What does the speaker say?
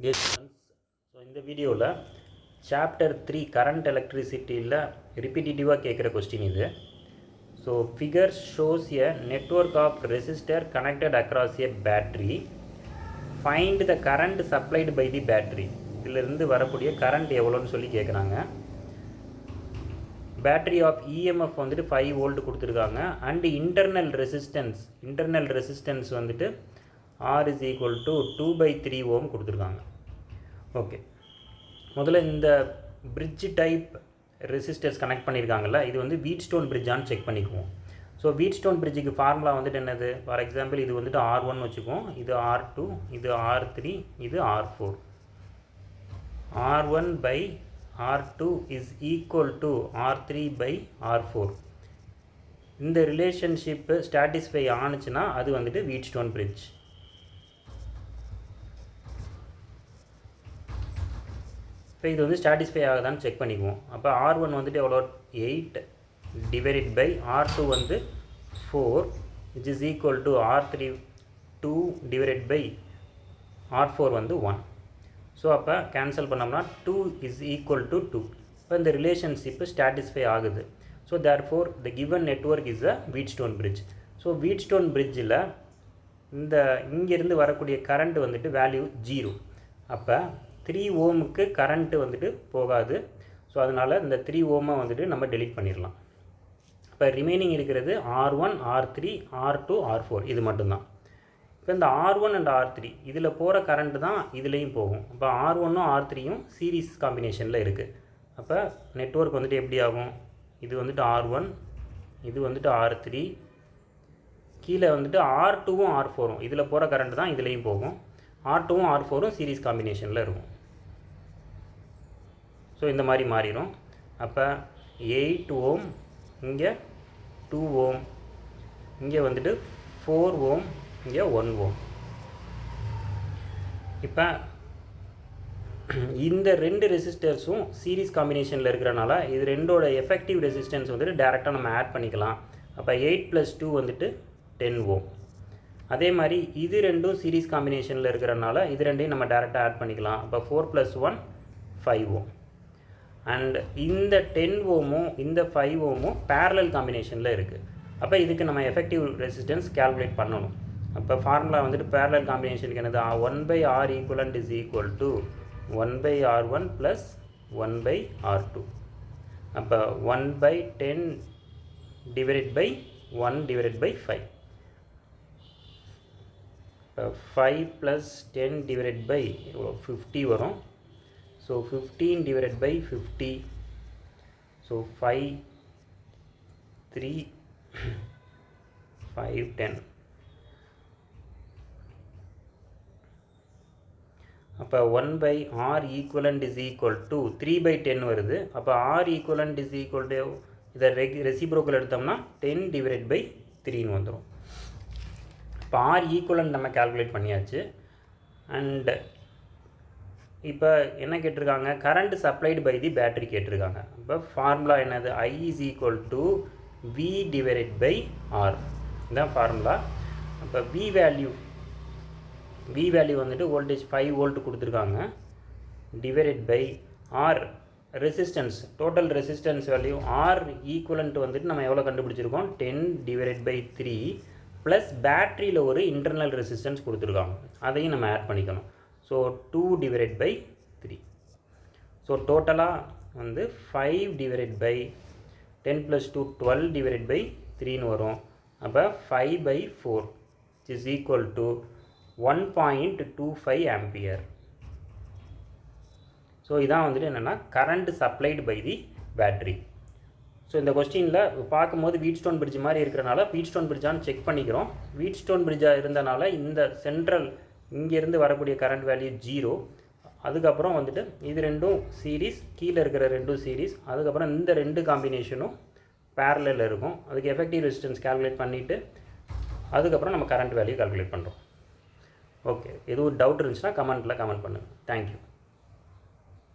Dear students, so இந்த வீடியோவில் chapter 3 current எலக்ட்ரிசிட்டியில் ரிப்பீட்டிவாக கேட்குற கொஸ்டின் இது. So figure shows a network of resistor connected across a battery. Find the current supplied by the battery. இதிலிருந்து வரக்கூடிய current எவ்வளோன்னு சொல்லி கேட்குறாங்க. பேட்ரி ஆஃப் இஎம்எஃப் வந்துட்டு 5 வோல்ட் கொடுத்துருக்காங்க. அண்டு இன்டர்னல் ரெசிஸ்டன்ஸ் வந்துட்டு R is equal to 2/3 ohm கொடுத்துருக்காங்க. Okay, முதல்ல இந்த பிரிட்ஜ் டைப் ரெசிஸ்டர்ஸ் கனெக்ட் பண்ணியிருக்காங்கல்ல, இது வந்து வீட்ஸ்டோன் பிரிட்ஜான்னு செக் பண்ணிக்குவோம். ஸோ வீட்ஸ்டோன் பிரிட்ஜுக்கு ஃபார்முலா வந்துட்டு என்னது? ஃபார் எக்ஸாம்பிள் இது வந்துட்டு R1 வச்சுக்குவோம், இது R2, இது R3, இது R4. R1/R2 is equal to R3/R4. இந்த ரிலேஷன்ஷிப்பு ஸ்டாட்டிஸ்ஃபை ஆணுச்சுன்னா அது வந்துட்டு வீட்ஸ்டோன் பிரிட்ஜ். இப்போ இது வந்து ஸ்டாட்டிஸ்ஃபை ஆகுதான்னு செக் பண்ணிக்குவோம். அப்போ R1 வந்துட்டு எவ்வளோ? 8 டிவைடட் பை R2 வந்து 4 which is equal to R3 2 divided by R4 வந்து 1. ஸோ அப்போ கேன்சல் பண்ணோம்னா 2 is equal to 2. இப்போ இந்த ரிலேஷன்ஷிப்பு ஸ்டாட்டிஸ்ஃபை ஆகுது. So therefore the given network is a Wheatstone bridge. So Wheatstone பிரிட்ஜில் இந்த இங்கேருந்து வரக்கூடிய கரண்ட் வந்துட்டு வேல்யூ 0. அப்போ 3 ஓமுக்கு கரண்ட்டு வந்துட்டு போகாது. ஸோ அதனால் இந்த 3 ஓமை வந்துட்டு நம்ம டெலீட் பண்ணிடலாம். இப்போ ரிமைனிங் இருக்கிறது R1, R3, R2, R4 இது மட்டும்தான். இப்போ இந்த R1 அண்ட் R3 இதில் போகிற கரண்ட்டு தான் இதுலேயும் போகும். அப்போ R1ம் R3யும் சீரீஸ் காம்பினேஷனில் இருக்குது. அப்போ நெட்வொர்க் வந்துட்டு எப்படி ஆகும்? இது வந்துட்டு R1, இது வந்துட்டு R3, கீழே வந்துட்டு R2வும் R4ம் இதில் போகிற கரண்ட்டு தான் இதுலேயும் போகும். R2வும் R4ம் சீரீஸ் காம்பினேஷனில் இருக்கும். ஸோ இந்த மாதிரி மாறிடும். அப்போ 8 ஓம், இங்கே 2 ஓம், இங்கே வந்துட்டு 4 ஓம், இங்கே 1 ஓம். இப்போ இந்த ரெண்டு ரெசிஸ்டர்ஸும் சீரீஸ் காம்பினேஷனில் இருக்கிறனால இது ரெண்டோட எஃபெக்டிவ் ரெசிஸ்டன்ஸ் வந்துட்டு டேரெக்டாக நம்ம ஆட் பண்ணிக்கலாம். அப்போ 8 + 2 வந்துட்டு 10 ஓம். அதே மாதிரி இது ரெண்டும் சீரீஸ் காம்பினேஷனில் இருக்கிறனால இது ரெண்டையும் நம்ம டேரெக்டாக ஆட் பண்ணிக்கலாம். அப்போ 4 + 1 5 ஓம். அண்ட் இந்த 10 ஓமும் இந்த 5 ஓமும் பேரலல் காம்பினேஷனில் இருக்குது. அப்போ இதுக்கு நம்ம எஃபெக்டிவ் ரெசிஸ்டன்ஸ் கால்குலேட் பண்ணணும். அப்போ ஃபார்முலா வந்துட்டு பேரலல் காம்பினேஷனுக்கு என்னது? 1/R equivalent is equal to 1/R1 + 1/R2. அப்போ 1/10 divided by 1 divided by 5. 5 + 10 divided by 50 வரும். So 15 divided by 50. ஸோ 5 3 5 10. அப்போ 1/R equivalent is equal to 3/10 வருது. அப்போ R equivalent is equal to இதை ரெசிப்ரோக்கல் எடுத்தோம்னா 10 டிவைடட் பை 3ன்னு வந்துடும். இப்போ R equivalent நம்ம கால்குலேட் பண்ணியாச்சு. அண்ட் இப்போ என்ன கேட்டிருக்காங்க? Current supplied by the battery கேட்டிருக்காங்க. இப்போ ஃபார்முலா என்னது? I is equal to V divided by R. இதுதான் ஃபார்முலா. அப்போ V வேல்யூ வந்துட்டு வோல்டேஜ் 5 வோல்ட் கொடுத்துருக்காங்க divided by R resistance, total resistance value R equivalent வந்துட்டு நம்ம எவ்வளோ கண்டுபிடிச்சிருக்கோம்? 10 டிவைடட் பை 3 ப்ளஸ் பேட்ரியில் ஒரு இன்டர்னல் ரெசிஸ்டன்ஸ் கொடுத்துருக்காங்க, அதையும் நம்ம ஆட் பண்ணிக்கணும். So 2 divided by 3. ஸோ டோட்டலாக வந்து 5 டிவைடட் பை 10 + 2 12 டிவைடட் பை 3ன்னு வரும். அப்போ 5/4 is equal to 1.25 ampere. So இதான் வந்துட்டு என்னென்னா current supplied by the battery. So இந்த கொஸ்டினில் பார்க்கும்போது வீட்ஸ்டோன் பிரிட்ஜ் மாதிரி இருக்கிறனால வீட்ஸ்டோன் பிரிட்ஜான்னு செக் பண்ணிக்கிறோம். வீட்ஸ்டோன் பிரிட்ஜாக இருந்தனால இந்த சென்ட்ரல் இங்கேருந்து வரக்கூடிய கரண்ட் வேல்யூ 0. அதுக்கப்புறம் வந்துட்டு இது ரெண்டும் சீரீஸ், கீழே இருக்கிற ரெண்டும் சீரீஸ், அதுக்கப்புறம் இந்த ரெண்டு காம்பினேஷனும் பேரலில் இருக்கும். அதுக்கு எஃபெக்டிவ் ரெசிஸ்டன்ஸ் கால்குலேட் பண்ணிவிட்டு அதுக்கப்புறம் நம்ம கரண்ட் வேல்யூ கால்குலேட் பண்ணுறோம். ஓகே, எதுவும் டவுட் இருந்துச்சுன்னா கமெண்ட் பண்ணுங்கள். தேங்க்யூ.